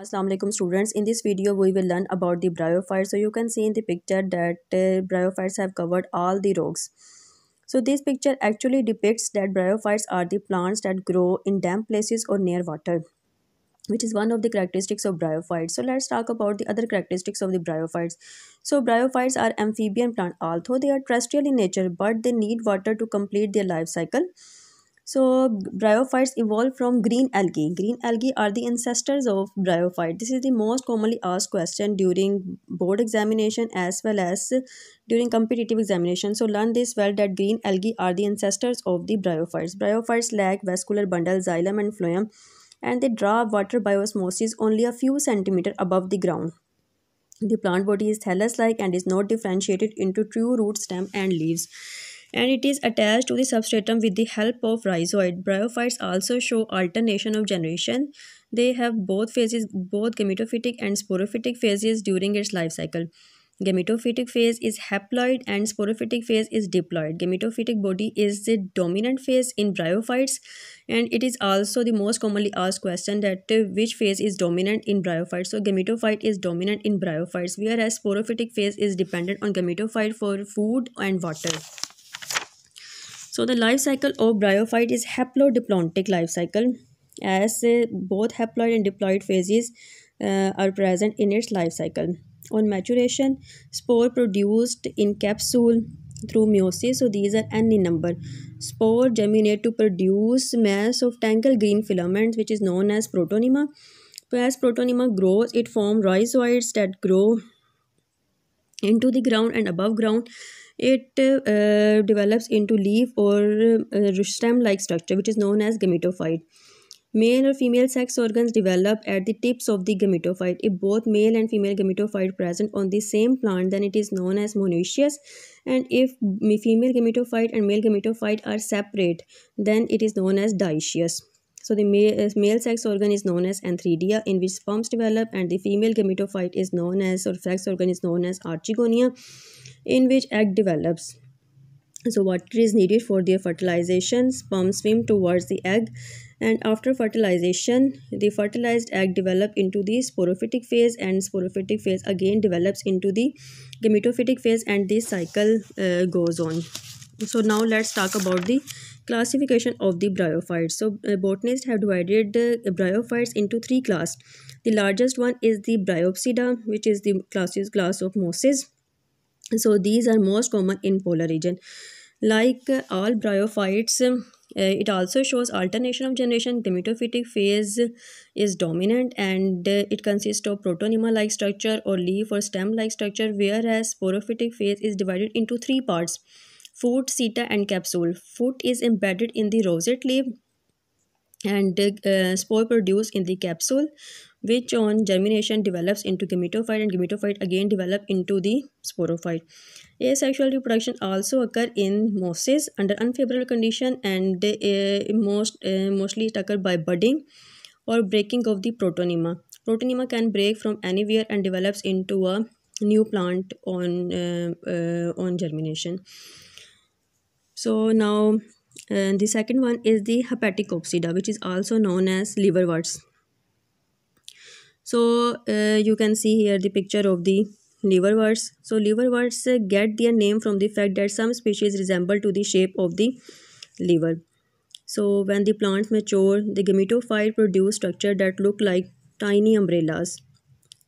Assalamu alaikum students. In this video we will learn about the bryophytes. So you can see in the picture that bryophytes have covered all the rocks. So this picture actually depicts that bryophytes are the plants that grow in damp places or near water, which is one of the characteristics of bryophytes. So let's talk about the other characteristics of the bryophytes. So bryophytes are amphibian plant, although they are terrestrial in nature, but they need water to complete their life cycle. So bryophytes evolved from green algae. Green algae are the ancestors of bryophyte. This is the most commonly asked question during board examination as well as during competitive examination. So learn this well that green algae are the ancestors of the bryophytes. Bryophytes lack vascular bundle, xylem and phloem, and they draw water by osmosis only a few centimeters above the ground. The plant body is thallus-like and is not differentiated into true root, stem, and leaves. And it is attached to the substratum with the help of rhizoid. Bryophytes also show alternation of generation. They have both phases, both gametophytic and sporophytic phases during its life cycle. Gametophytic phase is haploid and sporophytic phase is diploid. Gametophytic body is the dominant phase in bryophytes, and it is also the most commonly asked question that which phase is dominant in bryophytes. So gametophyte is dominant in bryophytes, whereas sporophytic phase is dependent on gametophyte for food and water. So the life cycle of bryophyte is haplodiplontic life cycle, as both haploid and diploid phases are present in its life cycle. On maturation, spore produced in capsule through meiosis, so these are n in number. Spore germinate to produce mass of tangled green filaments, which is known as protonema. As protonema grows, it forms rhizoids that grow into the ground, and above ground it develops into leaf or stem like structure, which is known as gametophyte. Male or female sex organs develop at the tips of the gametophyte. If both male and female gametophyte present on the same plant, then it is known as monoecious, and if female gametophyte and male gametophyte are separate, then it is known as dioecious. So the male sex organ is known as antheridia, in which sperms develop, and the female gametophyte is known as, or sex organ is known as archegonia, in which egg develops. So water is needed for their fertilization. Sperm swim towards the egg, and after fertilization, the fertilized egg develop into the sporophytic phase, and sporophytic phase again develops into the gametophytic phase, and this cycle goes on. So now let's talk about the classification of the bryophytes. So botanists have divided bryophytes into three classes. The largest one is the Bryopsida, which is the class of mosses. So these are most common in polar region. Like all bryophytes, it also shows alternation of generation. Gametophytic phase is dominant, and it consists of protonema like structure or leaf or stem like structure, whereas sporophytic phase is divided into three parts: foot, seta, and capsule. Foot is embedded in the rosette leaf, and spore produced in the capsule, which on germination develops into gametophyte, and gametophyte again develop into the sporophyte. Asexual reproduction also occur in mosses under unfavorable condition, and mostly it occur by budding or breaking of the protonema. Protonema can break from anywhere and develops into a new plant on germination. So now the second one is the Hepaticopsida, which is also known as liverworts. So you can see here the picture of the liverworts. So liverworts get their name from the fact that some species resemble to the shape of the liver. So when the plants mature, the gametophyte produce structure that look like tiny umbrellas.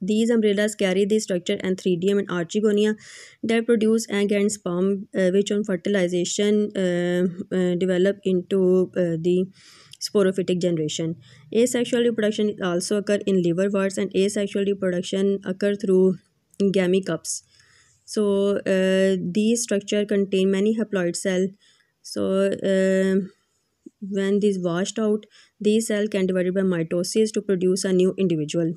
These umbrellas carry the structure antheridium and archegonia that produce egg and sperm, which on fertilization develop into the sporophytic generation. Asexual reproduction also occur in liverworts, and asexual reproduction occur through gamecups. So these structure contain many haploid cells. So when these washed out, these cells can divide by mitosis to produce a new individual.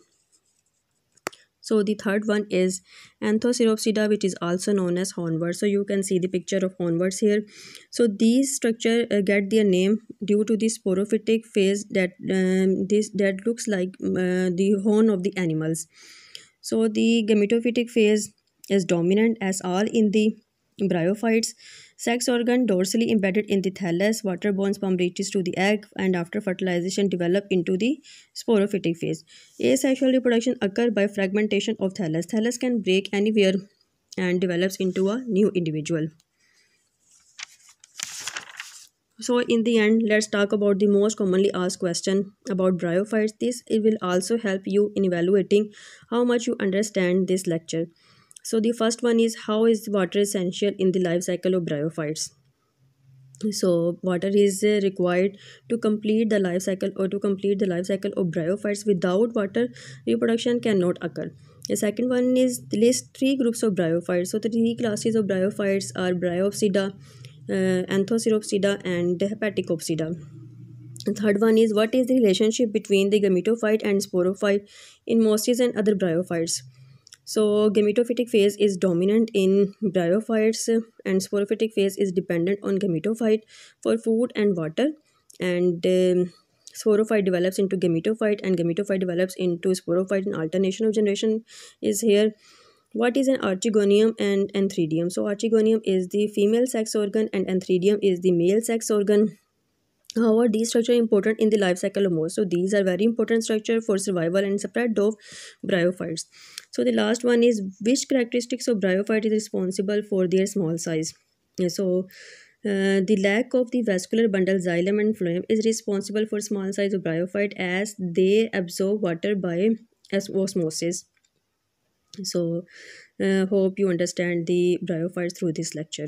So the third one is Anthoceropsida, which is also known as hornworts. So you can see the picture of hornworts here. So these structure get their name due to the sporophytic phase that looks like the horn of the animals. So the gametophytic phase is dominant as all in the bryophytes. Sex organ dorsally embedded in the thallus, water-borne sperm reaches to the egg and after fertilization develop into the sporophytic phase. Asexual reproduction occurs by fragmentation of thallus. Thallus can break anywhere and develops into a new individual. So in the end, let's talk about the most commonly asked question about bryophytes. This it will also help you in evaluating how much you understand this lecture. So the first one is, how is water essential in the life cycle of bryophytes? So water is required to complete the life cycle or to complete the life cycle of bryophytes. Without water, reproduction cannot occur. The second one is, list three groups of bryophytes. So the three classes of bryophytes are Bryopsida, Anthoceropsida, and Hepaticopsida. The third one is, what is the relationship between the gametophyte and sporophyte in mosses and other bryophytes? So gametophytic phase is dominant in bryophytes and sporophytic phase is dependent on gametophyte for food and water. And sporophyte develops into gametophyte and gametophyte develops into sporophyte, and alternation of generation is here. What is an archegonium and antheridium? So archegonium is the female sex organ and antheridium is the male sex organ. However, these structures are important in the life cycle of most. So these are very important structure for survival and spread of bryophytes. So the last one is, which characteristics of bryophyte is responsible for their small size? So the lack of the vascular bundle xylem and phloem is responsible for small size of bryophyte as they absorb water by osmosis. So hope you understand the bryophytes through this lecture.